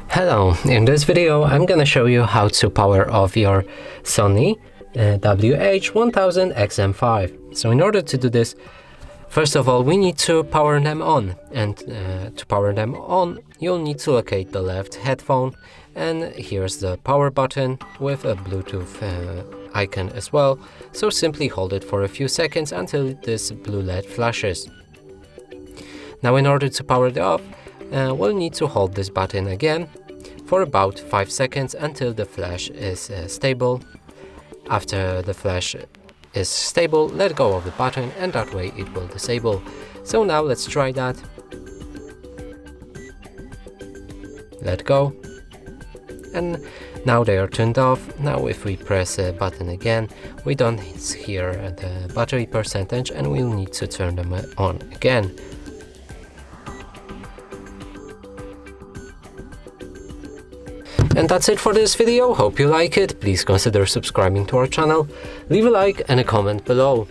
Hello, in this video I'm gonna show you how to power off your Sony WH-1000XM5. So in order to do this, first of all we need to power them on, and to power them on you'll need to locate the left headphone, and here's the power button with a Bluetooth icon as well. So simply hold it for a few seconds until this blue LED flashes. Now in order to power it off, we'll need to hold this button again for about 5 seconds until the flash is stable. After the flash is stable, let go of the button and that way it will disable. So now let's try that. Let go. And now they are turned off. Now if we press a button again, we don't hear the battery percentage and we'll need to turn them on again. And that's it for this video. Hope you like it. Please consider subscribing to our channel, leave a like and a comment below.